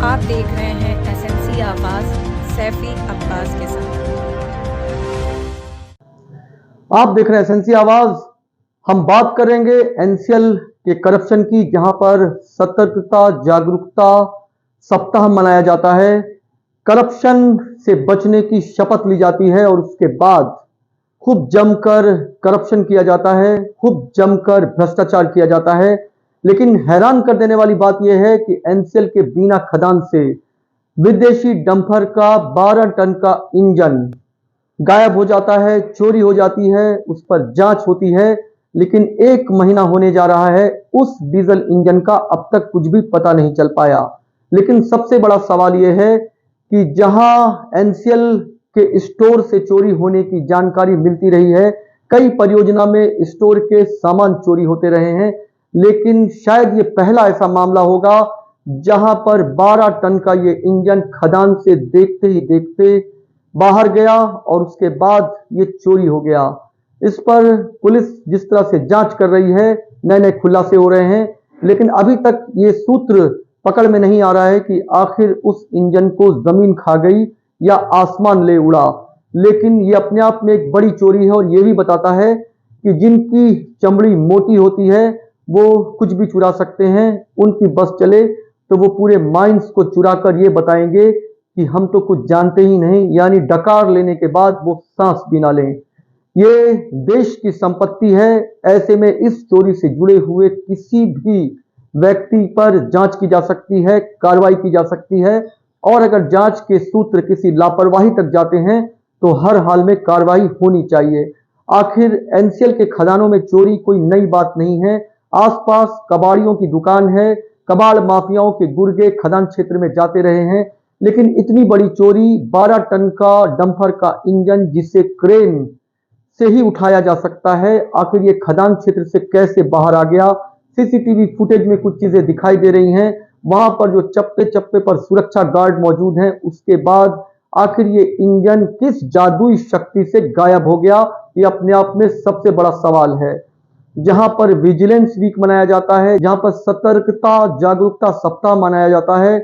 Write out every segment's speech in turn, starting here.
आप देख रहे हैं एसएनसी आवाज सैफी अब्बास के साथ। आप देख रहे हैं एसएनसी आवाज। हम बात करेंगे एनसीएल के करप्शन की, जहां पर सतर्कता जागरूकता सप्ताह मनाया जाता है। करप्शन से बचने की शपथ ली जाती है और उसके बाद खूब जमकर करप्शन किया जाता है, खूब जमकर भ्रष्टाचार किया जाता है। लेकिन हैरान कर देने वाली बात यह है कि एनसीएल के बीना खदान से विदेशी डंपर का 12 टन का इंजन गायब हो जाता है, चोरी हो जाती है, उस पर जांच होती है। लेकिन 1 महीना होने जा रहा है, उस डीजल इंजन का अब तक कुछ भी पता नहीं चल पाया। लेकिन सबसे बड़ा सवाल यह है कि जहां एनसीएल के स्टोर से चोरी होने की जानकारी मिलती रही है, कई परियोजना में स्टोर के सामान चोरी होते रहे हैं, लेकिन शायद ये पहला ऐसा मामला होगा जहां पर 12 टन का ये इंजन खदान से देखते ही देखते बाहर गया और उसके बाद ये चोरी हो गया। इस पर पुलिस जिस तरह से जांच कर रही है, नए नए खुलासे हो रहे हैं, लेकिन अभी तक ये सूत्र पकड़ में नहीं आ रहा है कि आखिर उस इंजन को जमीन खा गई या आसमान ले उड़ा। लेकिन ये अपने आप में एक बड़ी चोरी है और ये भी बताता है कि जिनकी चमड़ी मोटी होती है वो कुछ भी चुरा सकते हैं। उनकी बस चले तो वो पूरे माइंस को चुरा कर ये बताएंगे कि हम तो कुछ जानते ही नहीं, यानी डकार लेने के बाद वो सांस भी ना लें। ये देश की संपत्ति है, ऐसे में इस चोरी से जुड़े हुए किसी भी व्यक्ति पर जांच की जा सकती है, कार्रवाई की जा सकती है, और अगर जांच के सूत्र किसी लापरवाही तक जाते हैं तो हर हाल में कार्रवाई होनी चाहिए। आखिर एनसीएल के खदानों में चोरी कोई नई बात नहीं है। आसपास कबाड़ियों की दुकान है, कबाड़ माफियाओं के गुर्गे खदान क्षेत्र में जाते रहे हैं, लेकिन इतनी बड़ी चोरी, 12 टन का डंपर का इंजन जिसे क्रेन से ही उठाया जा सकता है, आखिर ये खदान क्षेत्र से कैसे बाहर आ गया? सीसीटीवी फुटेज में कुछ चीजें दिखाई दे रही हैं, वहां पर जो चप्पे चप्पे पर सुरक्षा गार्ड मौजूद हैं, उसके बाद आखिर ये इंजन किस जादुई शक्ति से गायब हो गया, ये अपने आप में सबसे बड़ा सवाल है। जहां पर विजिलेंस वीक मनाया जाता है, जहां पर सतर्कता जागरूकता सप्ताह मनाया जाता है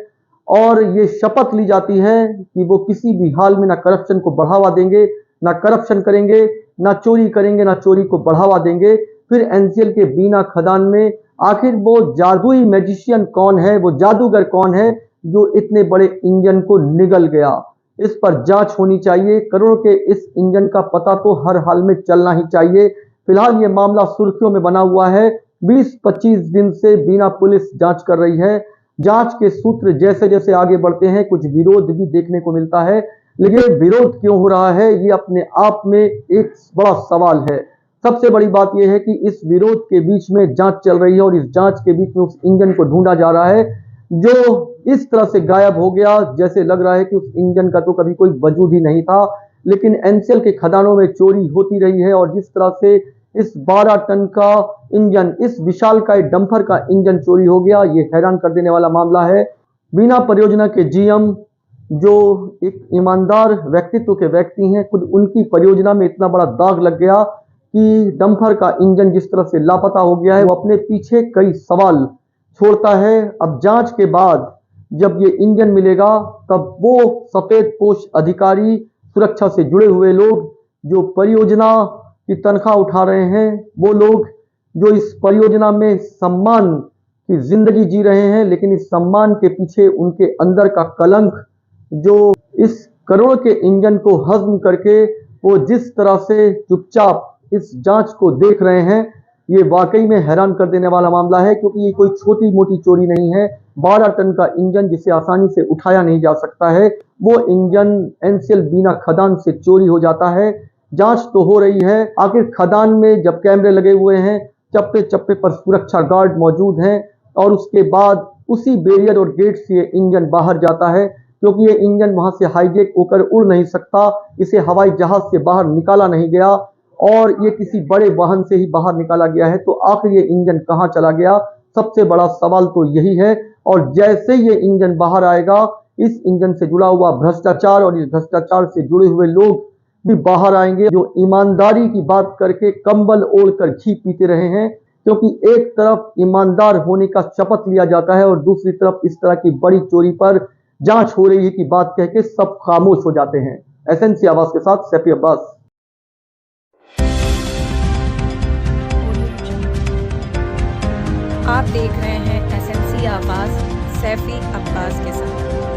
और ये शपथ ली जाती है कि वो किसी भी हाल में ना करप्शन को बढ़ावा देंगे, ना करप्शन करेंगे, ना चोरी करेंगे, ना चोरी को बढ़ावा देंगे। फिर एनसीएल के बीना खदान में आखिर वो जादुई मैजिशियन कौन है, वो जादूगर कौन है जो इतने बड़े इंजन को निगल गया? इस पर जांच होनी चाहिए। करोड़ों के इस इंजन का पता तो हर हाल में चलना ही चाहिए। फिलहाल ये मामला सुर्खियों में बना हुआ है। 20-25 दिन से बीना पुलिस जांच कर रही है। जांच के सूत्र जैसे जैसे आगे बढ़ते हैं, कुछ विरोध भी देखने को मिलता है। लेकिन विरोध क्यों हो रहा है, ये अपने आप में एक बड़ा सवाल है। सबसे बड़ी बात यह है कि इस विरोध के बीच में जांच चल रही है और इस जांच के बीच में उस इंजन को ढूंढा जा रहा है जो इस तरह से गायब हो गया, जैसे लग रहा है कि उस इंजन का तो कभी कोई वजूद ही नहीं था। लेकिन एनसीएल के खदानों में चोरी होती रही है और जिस तरह से इस 12 टन का इंजन, इस विशालकाय डंपर का इंजन चोरी हो गया, ये हैरान कर देने वाला मामला है। बीना परियोजना के जीएम जो एक ईमानदार व्यक्तित्व के व्यक्ति हैं, खुद उनकी परियोजना में इतना बड़ा दाग लग गया कि डंपर का इंजन जिस तरह से लापता हो गया है, वो अपने पीछे कई सवाल छोड़ता है। अब जांच के बाद जब ये इंजन मिलेगा, तब वो सफेद पोश अधिकारी, सुरक्षा से जुड़े हुए लोग जो परियोजना की तनख्वाह उठा रहे हैं, वो लोग जो इस परियोजना में सम्मान की जिंदगी जी रहे हैं, लेकिन इस सम्मान के पीछे उनके अंदर का कलंक, जो इस करोड़ के इंजन को हजम करके वो जिस तरह से चुपचाप इस जांच को देख रहे हैं, ये वाकई में हैरान कर देने वाला मामला है। क्योंकि ये कोई छोटी मोटी चोरी नहीं है। 12 टन का इंजन जिसे आसानी से उठाया नहीं जा सकता है, वो इंजन एनसीएल बीना खदान से चोरी हो जाता है। जांच तो हो रही है। आखिर खदान में जब कैमरे लगे हुए हैं, चप्पे चप्पे पर सुरक्षा गार्ड मौजूद हैं और उसके बाद उसी बैरियर और गेट से ये इंजन बाहर जाता है, क्योंकि ये इंजन वहां से हाईजेक होकर उड़ नहीं सकता, इसे हवाई जहाज से बाहर निकाला नहीं गया और ये किसी बड़े वाहन से ही बाहर निकाला गया है। तो आखिर ये इंजन कहां चला गया, सबसे बड़ा सवाल तो यही है। और जैसे ये इंजन बाहर आएगा, इस इंजन से जुड़ा हुआ भ्रष्टाचार और इस भ्रष्टाचार से जुड़े हुए लोग भी बाहर आएंगे, जो ईमानदारी की बात करके कंबल ओढ़कर घी पीते रहे हैं। क्योंकि एक तरफ ईमानदार होने का शपथ लिया जाता है और दूसरी तरफ इस तरह की बड़ी चोरी पर जांच हो रही है की बात कह के सब खामोश हो जाते हैं। एसएनसी आवाज के साथ सैफी अब्बास। आप देख रहे हैं एसएनसी आवाज सैफी अब्बास के साथ।